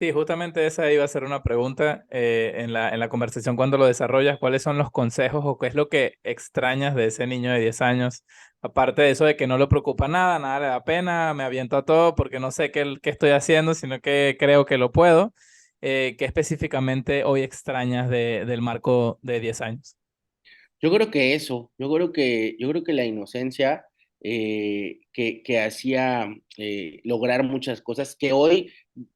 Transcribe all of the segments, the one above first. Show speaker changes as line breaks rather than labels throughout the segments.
Sí, justamente esa iba a ser una pregunta en la conversación cuando lo desarrollas. ¿Cuáles son los consejos o qué es lo que extrañas de ese niño de 10 años? Aparte de eso de que no le preocupa nada, nada le da pena, me aviento a todo porque no sé qué estoy haciendo, sino que creo que lo puedo. ¿Qué específicamente hoy extrañas del Marco de 10 años?
Yo creo que eso, yo creo que la inocencia que hacía lograr muchas cosas, que hoy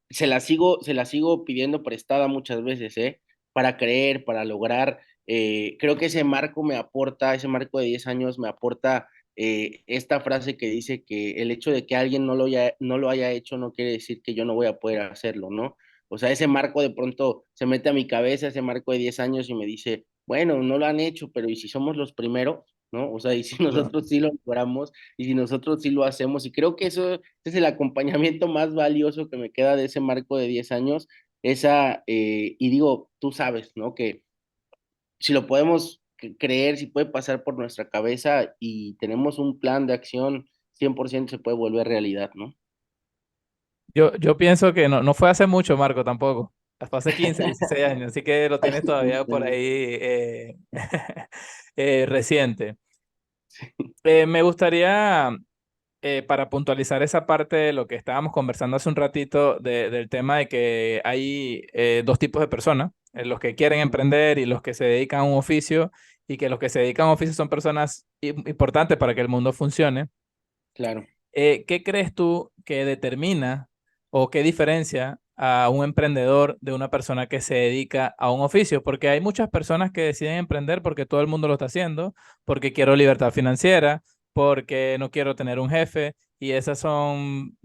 se la sigo pidiendo prestada muchas veces, para creer, para lograr. Creo que ese marco me aporta, ese marco de 10 años me aporta esta frase que dice que el hecho de que alguien no lo haya hecho no quiere decir que yo no voy a poder hacerlo, ¿no? O sea, ese marco de pronto se mete a mi cabeza, ese marco de 10 años y me dice, bueno, no lo han hecho, pero ¿y si somos los primeros? ¿No? O sea, y si
Claro.
nosotros sí lo logramos, y si nosotros sí lo hacemos, y creo que eso es el acompañamiento más valioso que me queda de ese marco de 10 años, y digo, tú sabes, ¿no? Que si lo podemos creer, si puede pasar por nuestra cabeza y tenemos un plan de acción, 100% se puede volver realidad, ¿no?
Yo pienso que no fue hace mucho, Marco, tampoco. Fue hace 15, 16 años, así que lo tienes todavía por ahí reciente. Me gustaría, para puntualizar esa parte de lo que estábamos conversando hace un ratito, del tema de que hay dos tipos de personas, los que quieren emprender y los que se dedican a un oficio, y que los que se dedican a un oficio son personas importantes para que el mundo funcione.
Claro.
¿Qué crees tú que determina o qué diferencia a un emprendedor de una persona que se dedica a un oficio? Porque hay muchas personas que deciden emprender porque todo el mundo lo está haciendo, porque quiero libertad financiera, porque no quiero tener un jefe, y esas son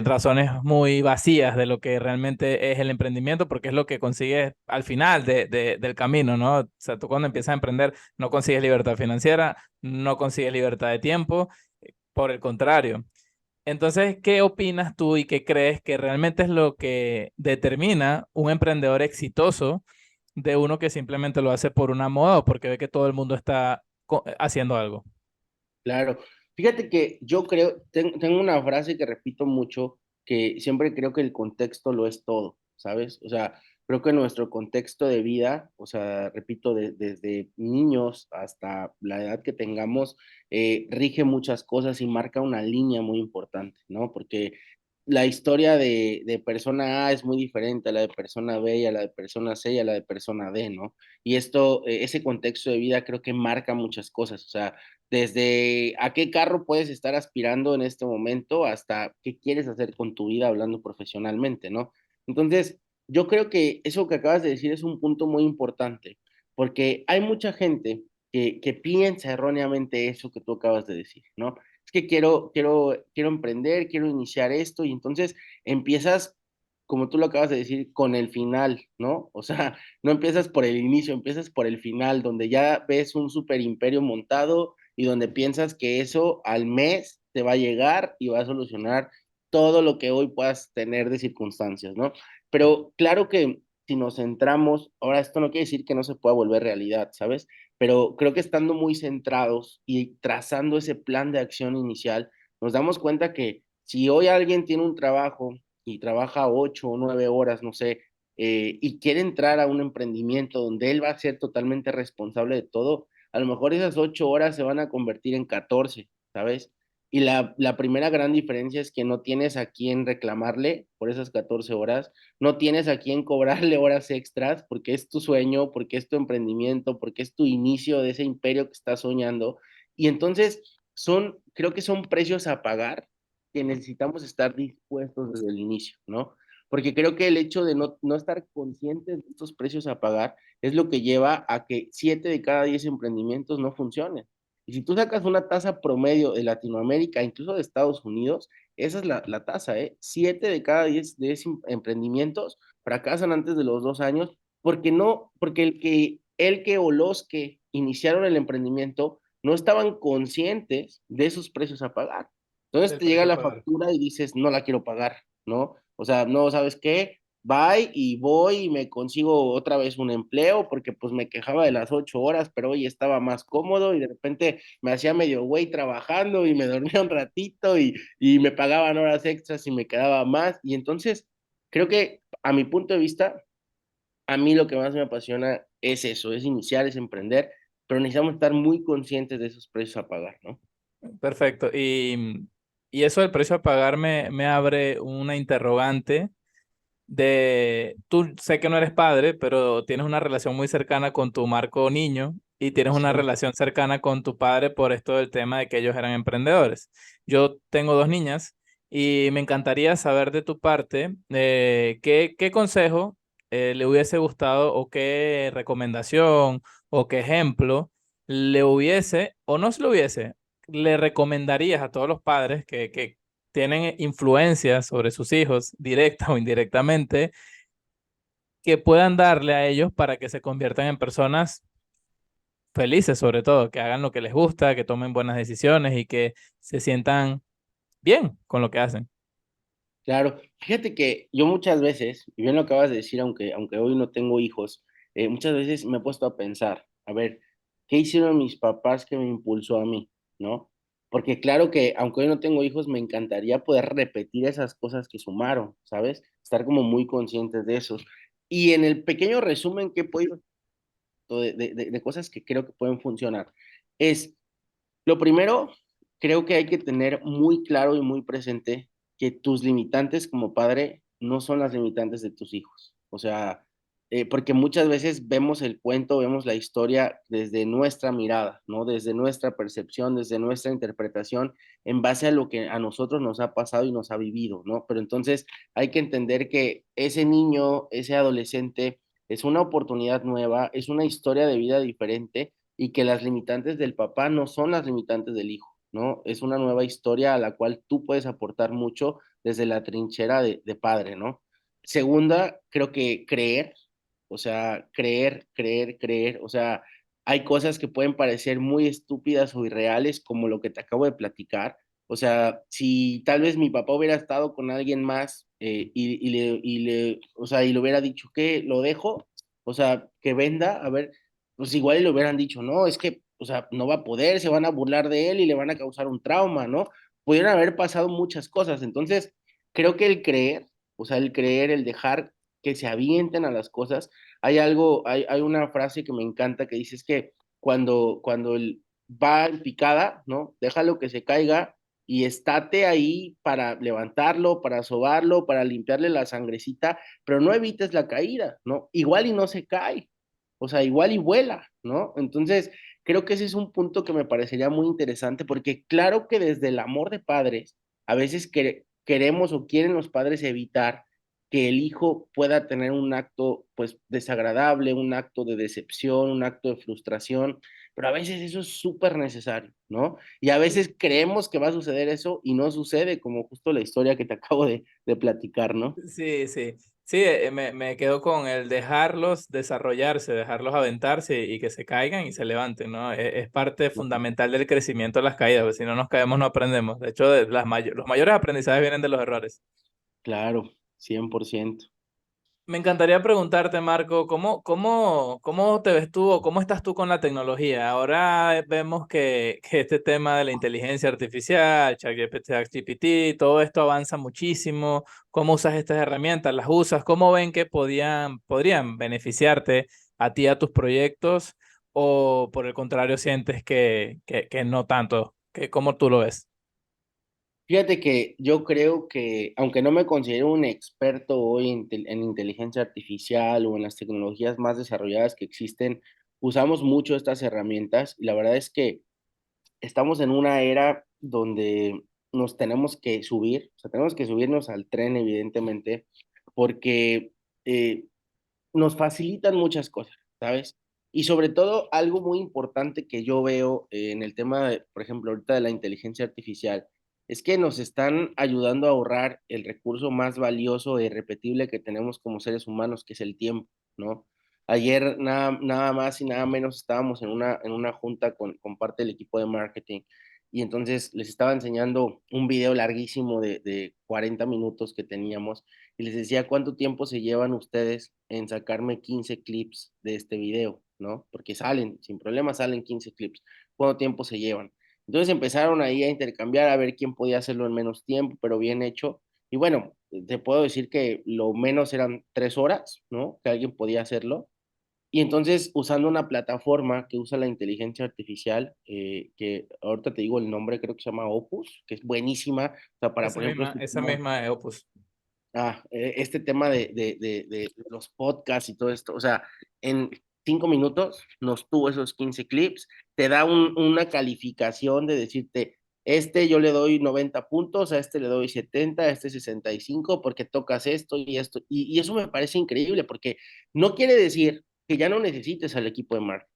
razones muy vacías de lo que realmente es el emprendimiento, porque es lo que consigues al final del camino, ¿no? O sea, tú cuando empiezas a emprender no consigues libertad financiera, no consigues libertad de tiempo, por el contrario. Entonces, ¿qué opinas tú y qué crees que realmente es lo que determina un emprendedor exitoso de uno que simplemente lo hace por una moda o porque ve que todo el mundo está haciendo algo?
Claro. Fíjate que yo creo, tengo una frase que repito mucho, que siempre creo que el contexto lo es todo, ¿sabes? O sea, creo que nuestro contexto de vida, o sea, repito, desde niños hasta la edad que tengamos, rige muchas cosas y marca una línea muy importante, ¿no? Porque la historia de persona A es muy diferente a la de persona B y a la de persona C y a la de persona D, ¿no? Y esto, ese contexto de vida creo que marca muchas cosas, o sea, desde a qué carro puedes estar aspirando en este momento hasta qué quieres hacer con tu vida hablando profesionalmente, ¿no? Entonces, yo creo que eso que acabas de decir es un punto muy importante, porque hay mucha gente que piensa erróneamente eso que tú acabas de decir, ¿no? Es que quiero emprender, quiero iniciar esto, y entonces empiezas, como tú lo acabas de decir, con el final, ¿no? O sea, no empiezas por el inicio, empiezas por el final, donde ya ves un super imperio montado y donde piensas que eso al mes te va a llegar y va a solucionar todo lo que hoy puedas tener de circunstancias, ¿no? Pero claro que si nos centramos, ahora esto no quiere decir que no se pueda volver realidad, ¿sabes? Pero creo que estando muy centrados y trazando ese plan de acción inicial, nos damos cuenta que si hoy alguien tiene un trabajo y trabaja 8 o 9 horas, no sé, y quiere entrar a un emprendimiento donde él va a ser totalmente responsable de todo, a lo mejor esas 8 horas se van a convertir en 14, ¿sabes? Y la primera gran diferencia es que no tienes a quién reclamarle por esas 14 horas, no tienes a quién cobrarle horas extras porque es tu sueño, porque es tu emprendimiento, porque es tu inicio de ese imperio que estás soñando. Y entonces creo que son precios a pagar que necesitamos estar dispuestos desde el inicio, ¿no? Porque creo que el hecho de no estar conscientes de estos precios a pagar es lo que lleva a que 7 de cada 10 emprendimientos no funcionen. Y si tú sacas una tasa promedio de Latinoamérica, incluso de Estados Unidos, esa es la tasa, ¿eh? 7 de cada 10 de esos emprendimientos fracasan antes de los 2 años porque no, porque el que o los que iniciaron el emprendimiento no estaban conscientes de esos precios a pagar. Entonces
Del
te llega
precio a
la
pagar.
factura y dices, no la quiero pagar, ¿no? O sea, no, ¿sabes qué? Bye y voy y me consigo otra vez un empleo porque pues me quejaba de las 8 horas, pero hoy estaba más cómodo y de repente me hacía medio güey trabajando y me dormía un ratito y me pagaban horas extras y me quedaba más. Y entonces creo que a mi punto de vista, a mí lo que más me apasiona es eso, es iniciar, es emprender, pero necesitamos estar muy conscientes de esos precios a pagar, ¿no?
Perfecto. Y eso del precio a pagar me abre una interrogante de, tú sé que no eres padre, pero tienes una relación muy cercana con tu Marco niño y tienes una
Sí,
relación cercana con tu padre por esto del tema de que ellos eran emprendedores. Yo tengo dos niñas y me encantaría saber de tu parte qué consejo le hubiese gustado o qué recomendación o qué ejemplo le hubiese o no se le hubiese, le recomendarías a todos los padres que tienen influencia sobre sus hijos, directa o indirectamente, que puedan darle a ellos para que se conviertan en personas felices, sobre todo, que hagan lo que les gusta, que tomen buenas decisiones y que se sientan bien con lo que hacen.
claro. Fíjate que yo muchas veces, y bien lo acabas de decir, aunque hoy no tengo hijos, muchas veces me he puesto a pensar, a ver, ¿qué hicieron mis papás que me impulsó a mí? ¿No? Porque claro que, aunque hoy no tengo hijos, me encantaría poder repetir esas cosas que sumaron, ¿sabes? Estar como muy conscientes de eso. Y en el pequeño resumen que he podido de cosas que creo que pueden funcionar, es lo primero, creo que hay que tener muy claro y muy presente que tus limitantes como padre no son las limitantes de tus hijos. O sea, porque muchas veces vemos el cuento, vemos la historia desde nuestra mirada, ¿no? Desde nuestra percepción, desde nuestra interpretación, en base a lo que a nosotros nos ha pasado y nos ha vivido, ¿no? Pero entonces hay que entender que ese niño, ese adolescente, es una oportunidad nueva, es una historia de vida diferente y que las limitantes del papá no son las limitantes del hijo, ¿no? Es una nueva historia a la cual tú puedes aportar mucho desde la trinchera de padre, ¿no? Segunda, creo que creer, o sea, creer, o sea, hay cosas que pueden parecer muy estúpidas o irreales, como lo que te acabo de platicar. O sea, si tal vez mi papá hubiera estado con alguien más o sea, y le hubiera dicho que lo dejo, o sea, que venda, a ver, pues igual y le hubieran dicho, no, es que, o sea, no va a poder, se van a burlar de él y le van a causar un trauma, ¿no? Pudieron haber pasado muchas cosas. Entonces, creo que el creer, o sea, el creer, el dejar que se avienten a las cosas, hay una frase que me encanta que dice es que cuando él va en picada, ¿no? Déjalo que se caiga y estate ahí para levantarlo, para sobarlo, para limpiarle la sangrecita, pero no evites la caída, ¿no? Igual y no se cae, o sea, igual y vuela, ¿no? Entonces, creo que ese es un punto que me parecería muy interesante porque claro que desde el amor de padres, a veces queremos o quieren los padres evitar que el hijo pueda tener un acto, pues, desagradable, un acto de decepción, un acto de frustración, pero a veces eso es súper necesario, ¿no? Y a veces creemos que va a suceder eso y no sucede, como justo la historia que te acabo de platicar, ¿no?
Sí, sí. Sí, me quedo con el dejarlos desarrollarse, dejarlos aventarse y que se caigan y se levanten, ¿no? Es parte fundamental del crecimiento de las caídas, porque si no nos caemos no aprendemos. De hecho, los mayores aprendizajes vienen de los errores.
Claro, 100%.
Me encantaría preguntarte, Marco, ¿cómo te ves tú o cómo estás tú con la tecnología? Ahora vemos que este tema de la inteligencia artificial, ChatGPT, todo esto avanza muchísimo. ¿Cómo usas estas herramientas? ¿Las usas? ¿Cómo ven que podrían beneficiarte a ti, a tus proyectos? ¿O por el contrario sientes que no tanto? ¿Cómo tú lo ves?
Fíjate que yo creo que, aunque no me considero un experto hoy en inteligencia artificial o en las tecnologías más desarrolladas que existen, usamos mucho estas herramientas y la verdad es que estamos en una era donde nos tenemos que subir, o sea, tenemos que subirnos al tren, evidentemente, porque eh, nos facilitan muchas cosas, ¿sabes? Y sobre todo, algo muy importante que yo veo en el tema, por ejemplo, ahorita de la inteligencia artificial, es que nos están ayudando a ahorrar el recurso más valioso e irrepetible que tenemos como seres humanos, que es el tiempo, ¿no? Ayer nada más y nada menos estábamos en una junta con parte del equipo de marketing y entonces les estaba enseñando un video larguísimo de 40 minutos que teníamos y les decía cuánto tiempo se llevan ustedes en sacarme 15 clips de este video, ¿no? Porque salen, sin problema salen 15 clips. ¿Cuánto tiempo se llevan? Entonces empezaron ahí a intercambiar a ver quién podía hacerlo en menos tiempo, pero bien hecho. Y bueno, te puedo decir que lo menos eran 3 horas, ¿no? Que alguien podía hacerlo. Y entonces, usando una plataforma que usa la inteligencia artificial, que ahorita te digo el nombre, creo que se llama Opus, que es buenísima, o sea, para, por ejemplo,
Esa misma de Opus.
este tema de los podcasts y todo esto, o sea, en 5 minutos nos tuvo esos 15 clips, te da una calificación de decirte, este yo le doy 90 puntos, a este le doy 70, a este 65, porque tocas esto, y eso me parece increíble, porque no quiere decir que ya no necesites al equipo de marketing.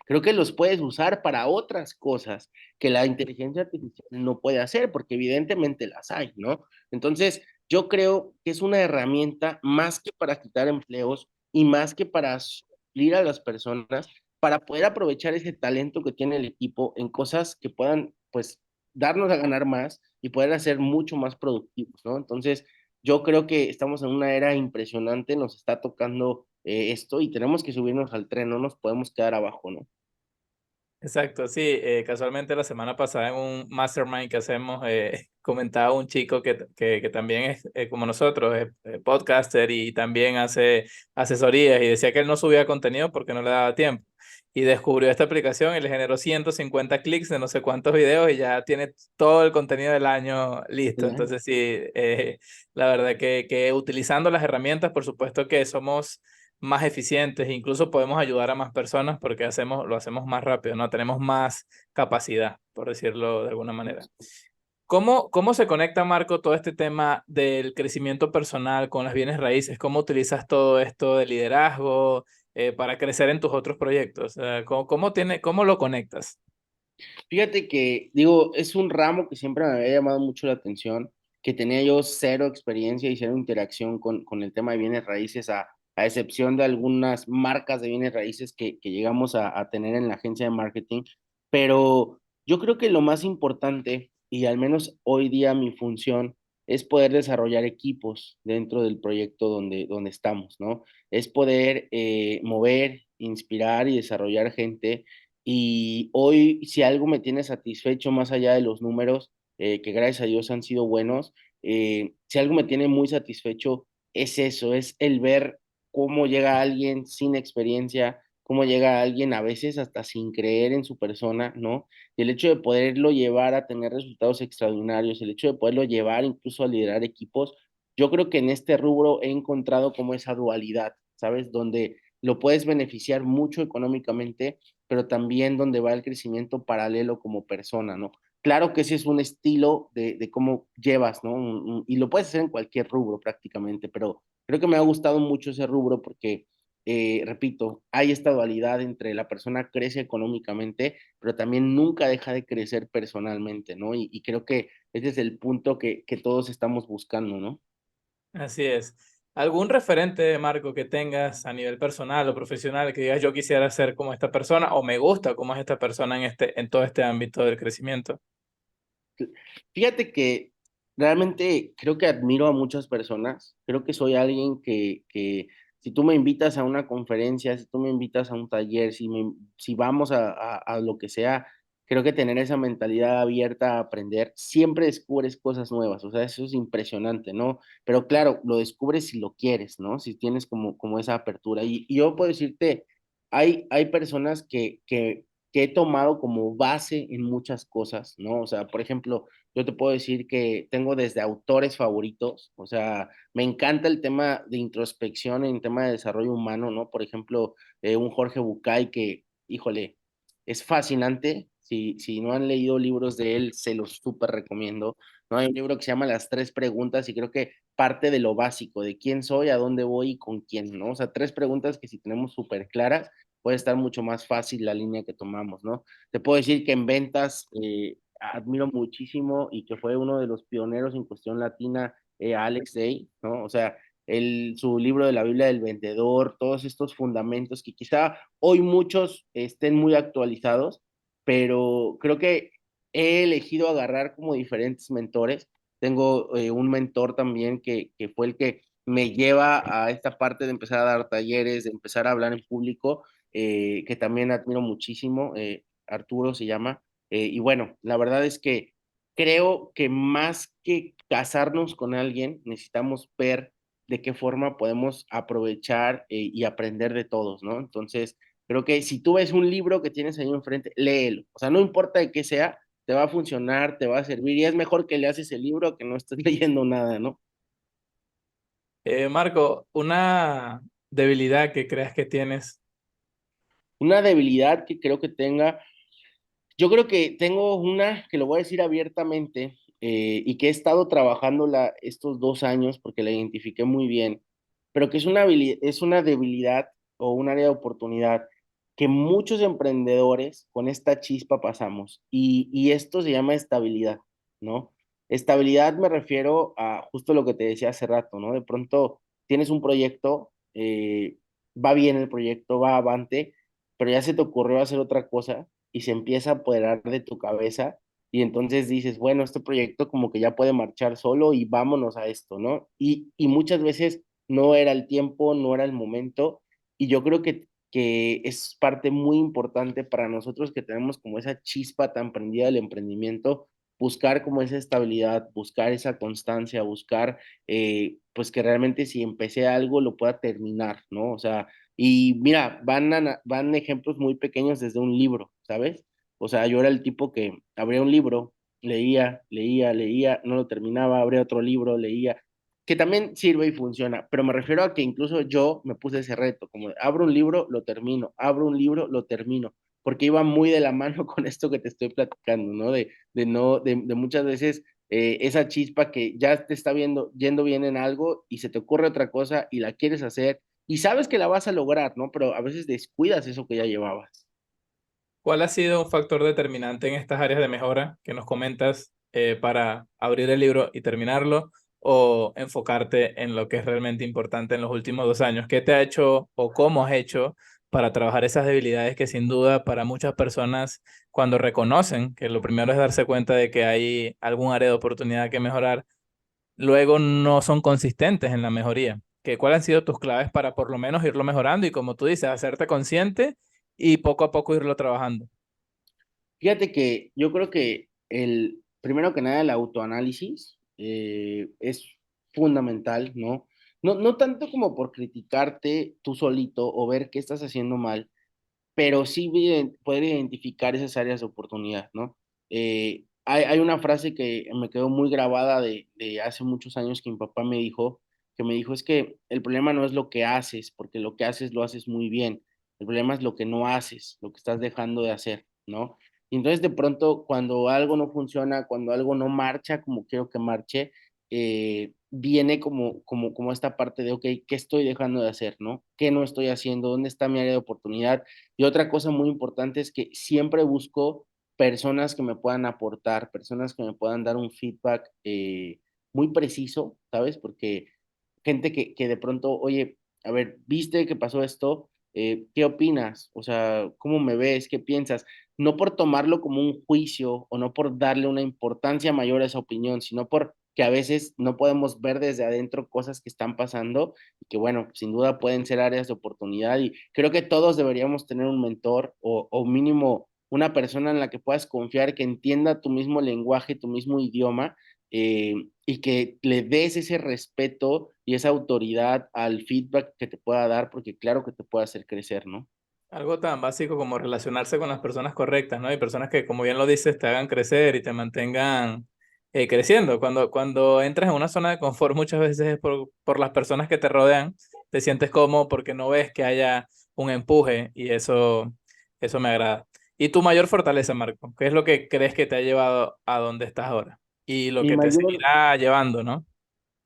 Creo que los puedes usar para otras cosas que la inteligencia artificial no puede hacer, porque evidentemente las hay, ¿no? Entonces, yo creo que es una herramienta más que para quitar empleos y más que para suplir a las personas, para poder aprovechar ese talento que tiene el equipo en cosas que puedan, pues, darnos a ganar más y poder hacer mucho más productivos, ¿no? Entonces, yo creo que estamos en una era impresionante, nos está tocando esto y tenemos que subirnos al tren, no nos podemos quedar abajo, ¿no?
Exacto, sí, casualmente la semana pasada en un mastermind que hacemos, comentaba un chico que también es como nosotros, es podcaster y también hace asesorías y decía que él no subía contenido porque no le daba tiempo. Y descubrió esta aplicación y le generó 150 clics de no sé cuántos videos y ya tiene todo el contenido del año listo. Entonces sí, la verdad que utilizando las herramientas, por supuesto que somos más eficientes, incluso podemos ayudar a más personas porque lo hacemos más rápido, ¿no? Tenemos más capacidad, por decirlo de alguna manera. ¿Cómo se conecta, Marco, todo este tema del crecimiento personal con las bienes raíces? ¿Cómo utilizas todo esto de liderazgo para crecer en tus otros proyectos? ¿Cómo lo conectas?
Fíjate que, digo, es un ramo que siempre me había llamado mucho la atención, que tenía yo cero experiencia y cero interacción con el tema de bienes raíces, a excepción de algunas marcas de bienes raíces que llegamos a tener en la agencia de marketing. Pero yo creo que lo más importante, y al menos hoy día mi función, es poder desarrollar equipos dentro del proyecto donde estamos, ¿no? Es poder mover, inspirar y desarrollar gente y hoy, si algo me tiene satisfecho más allá de los números, que gracias a Dios han sido buenos, si algo me tiene muy satisfecho es eso, es el ver cómo llega alguien sin experiencia, cómo llega alguien a veces hasta sin creer en su persona, ¿no? Y el hecho de poderlo llevar a tener resultados extraordinarios, el hecho de poderlo llevar incluso a liderar equipos, yo creo que en este rubro he encontrado como esa dualidad, ¿sabes? Donde lo puedes beneficiar mucho económicamente, pero también donde va el crecimiento paralelo como persona, ¿no? Claro que ese es un estilo de cómo llevas, ¿no? Y lo puedes hacer en cualquier rubro prácticamente, pero creo que me ha gustado mucho ese rubro porque, repito, hay esta dualidad entre la persona crece económicamente, pero también nunca deja de crecer personalmente, ¿no? Y creo que ese es el punto que todos estamos buscando, ¿no?
Así es. ¿Algún referente, Marco, que tengas a nivel personal o profesional que digas yo quisiera ser como esta persona o me gusta como es esta persona en todo este ámbito del crecimiento?
Fíjate que realmente creo que admiro a muchas personas. Creo que soy alguien que si tú me invitas a una conferencia, si tú me invitas a un taller, si vamos a lo que sea, creo que tener esa mentalidad abierta a aprender, siempre descubres cosas nuevas. O sea, eso es impresionante, ¿no? Pero claro, lo descubres si lo quieres, ¿no? Si tienes como esa apertura. Y yo puedo decirte, hay personas que he tomado como base en muchas cosas, ¿no? O sea, por ejemplo, yo te puedo decir que tengo desde autores favoritos, o sea, me encanta el tema de introspección en tema de desarrollo humano, ¿no? Por ejemplo, un Jorge Bucay que, híjole, es fascinante. Si no han leído libros de él, se los súper recomiendo, ¿no? Hay un libro que se llama Las tres preguntas y creo que parte de lo básico, de quién soy, a dónde voy y con quién, ¿no? O sea, tres preguntas que si tenemos súper claras, puede estar mucho más fácil la línea que tomamos, ¿no? Te puedo decir que en ventas admiro muchísimo y que fue uno de los pioneros en cuestión latina, Alex Day, ¿no? O sea, su libro de la Biblia del Vendedor, todos estos fundamentos que quizá hoy muchos estén muy actualizados, pero creo que he elegido agarrar como diferentes mentores. Tengo un mentor también que fue el que me lleva a esta parte de empezar a dar talleres, de empezar a hablar en público, que también admiro muchísimo. Arturo se llama. Y bueno, la verdad es que creo que más que casarnos con alguien, necesitamos ver de qué forma podemos aprovechar y aprender de todos, ¿no? Entonces, creo que si tú ves un libro que tienes ahí enfrente, léelo. O sea, no importa de qué sea, te va a funcionar, te va a servir y es mejor que leas ese libro que no estés leyendo nada, ¿no?
Marco, una debilidad que creas que tienes.
Una debilidad que creo que tenga. Yo creo que tengo una que lo voy a decir abiertamente y que he estado trabajándola estos 2 años porque la identifiqué muy bien, pero que es una debilidad o un área de oportunidad que muchos emprendedores con esta chispa pasamos y esto se llama estabilidad, ¿no? Estabilidad me refiero a justo lo que te decía hace rato, ¿no? De pronto tienes un proyecto, va bien el proyecto, va avante, pero ya se te ocurrió hacer otra cosa y se empieza a apoderar de tu cabeza y entonces dices, bueno, este proyecto como que ya puede marchar solo y vámonos a esto, ¿no? Y muchas veces no era el tiempo, no era el momento y yo creo que es parte muy importante para nosotros que tenemos como esa chispa tan prendida del emprendimiento, buscar como esa estabilidad, buscar esa constancia, buscar pues que realmente si empecé algo lo pueda terminar, ¿no? O sea, y mira, van ejemplos muy pequeños desde un libro, ¿sabes? O sea, yo era el tipo que abría un libro, leía, no lo terminaba, abría otro libro, leía, que también sirve y funciona, pero me refiero a que incluso yo me puse ese reto, como de, abro un libro, lo termino, abro un libro, lo termino, porque iba muy de la mano con esto que te estoy platicando, ¿no? De no, de muchas veces esa chispa que ya te está yendo bien en algo y se te ocurre otra cosa y la quieres hacer y sabes que la vas a lograr, ¿no? Pero a veces descuidas eso que ya llevabas.
¿Cuál ha sido un factor determinante en estas áreas de mejora que nos comentas para abrir el libro y terminarlo o enfocarte en lo que es realmente importante en los últimos 2 años? ¿Qué te ha hecho o cómo has hecho para trabajar esas debilidades que sin duda para muchas personas cuando reconocen que lo primero es darse cuenta de que hay algún área de oportunidad que mejorar, luego no son consistentes en la mejoría? ¿Cuáles han sido tus claves para por lo menos irlo mejorando y como tú dices, hacerte consciente y poco a poco irlo trabajando?
Fíjate que yo creo que primero que nada, el autoanálisis es fundamental, ¿no? No tanto como por criticarte tú solito o ver qué estás haciendo mal, pero sí poder identificar esas áreas de oportunidad, ¿no? Hay una frase que me quedó muy grabada de hace muchos años que mi papá que me dijo, es que el problema no es lo que haces, porque lo que haces lo haces muy bien. El problema es lo que no haces, lo que estás dejando de hacer, ¿no? Y entonces de pronto cuando algo no funciona, cuando algo no marcha como quiero que marche, viene como esta parte de, ok, ¿qué estoy dejando de hacer, no? ¿Qué no estoy haciendo? ¿Dónde está mi área de oportunidad? Y otra cosa muy importante es que siempre busco personas que me puedan aportar, personas que me puedan dar un feedback muy preciso, ¿sabes? Porque gente que de pronto, oye, a ver, ¿viste que pasó esto? ¿Qué opinas? O sea, ¿cómo me ves? ¿Qué piensas? No por tomarlo como un juicio o no por darle una importancia mayor a esa opinión, sino por que a veces no podemos ver desde adentro cosas que están pasando y que, bueno, sin duda pueden ser áreas de oportunidad y creo que todos deberíamos tener un mentor o mínimo una persona en la que puedas confiar, que entienda tu mismo lenguaje, tu mismo idioma y que le des ese respeto y esa autoridad al feedback que te pueda dar, porque claro que te puede hacer crecer, ¿no?
Algo tan básico como relacionarse con las personas correctas, ¿no? Y personas que, como bien lo dices, te hagan crecer y te mantengan creciendo. Cuando entras en una zona de confort, muchas veces es por las personas que te rodean, te sientes cómodo porque no ves que haya un empuje y eso me agrada. ¿Y tu mayor fortaleza, Marco? ¿Qué es lo que crees que te ha llevado a donde estás ahora? Y lo
Mi
que te
mayor,
seguirá llevando, ¿no?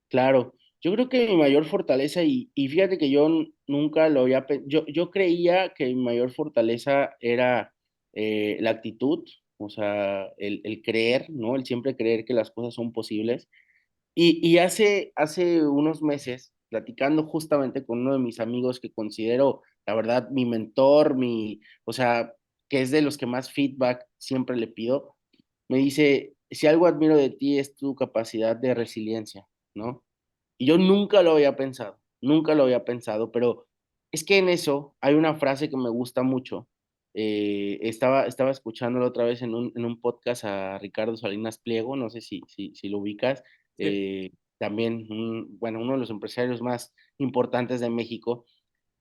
claro, yo creo que mi mayor fortaleza, y fíjate que yo nunca lo había, yo creía que mi mayor fortaleza era la actitud, o sea, el creer, ¿no? El siempre creer que las cosas son posibles. Y hace unos meses, platicando justamente con uno de mis amigos que considero, la verdad, mi mentor, o sea, que es de los que más feedback siempre le pido, me dice, si algo admiro de ti es tu capacidad de resiliencia, ¿no? Y yo nunca lo había pensado, pero es que en eso hay una frase que me gusta mucho, estaba escuchándolo otra vez en un podcast a Ricardo Salinas Pliego, no sé si lo ubicas,
Sí.
también bueno, uno de los empresarios más importantes de México,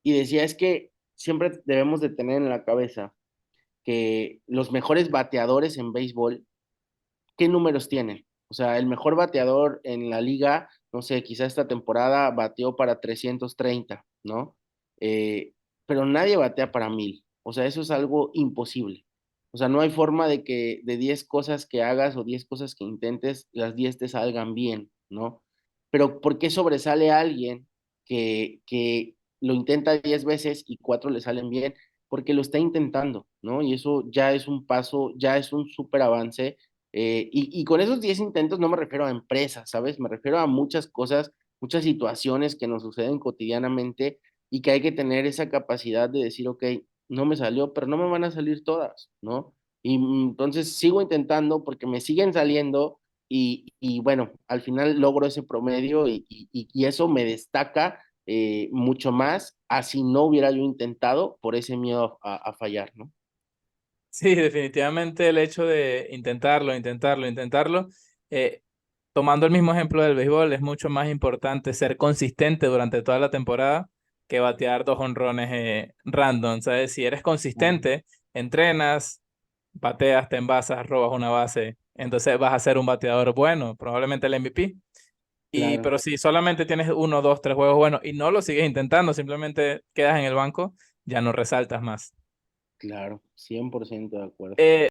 y decía, es que siempre debemos de tener en la cabeza que los mejores bateadores en béisbol, ¿qué números tienen? O sea, el mejor bateador en la liga, no sé, quizá esta temporada bateó para 330, ¿no? Eh, pero nadie batea para 1000. O sea, eso es algo imposible. O sea, no hay forma de que de 10 cosas que hagas o 10 cosas que intentes, las 10 te salgan bien, ¿no? Pero ¿por qué sobresale alguien que lo intenta 10 veces y 4 le salen bien? Porque lo está intentando, ¿no? Y eso ya es un paso, ya es un súper avance, y con esos 10 intentos no me refiero a empresas, ¿sabes? Me refiero a muchas cosas, muchas situaciones que nos suceden cotidianamente y que hay que tener esa capacidad de decir, ok, no me salió, pero no me van a salir todas, ¿no? Y entonces sigo intentando porque me siguen saliendo y bueno, al final logro ese promedio y eso me destaca mucho más así no hubiera yo intentado por ese miedo a fallar, ¿no?
Sí, definitivamente el hecho de intentarlo, intentarlo, intentarlo, eh, tomando el mismo ejemplo del béisbol, es mucho más importante ser consistente durante toda la temporada que batear dos jonrones random, ¿sabes? Si eres consistente, entrenas, bateas, te envasas, robas una base, entonces vas a ser un bateador bueno, probablemente el MVP.
Claro,
Pero si solamente tienes uno, dos, tres juegos buenos y no lo sigues intentando, simplemente quedas en el banco, ya no resaltas más.
claro, 100% de acuerdo.
Eh,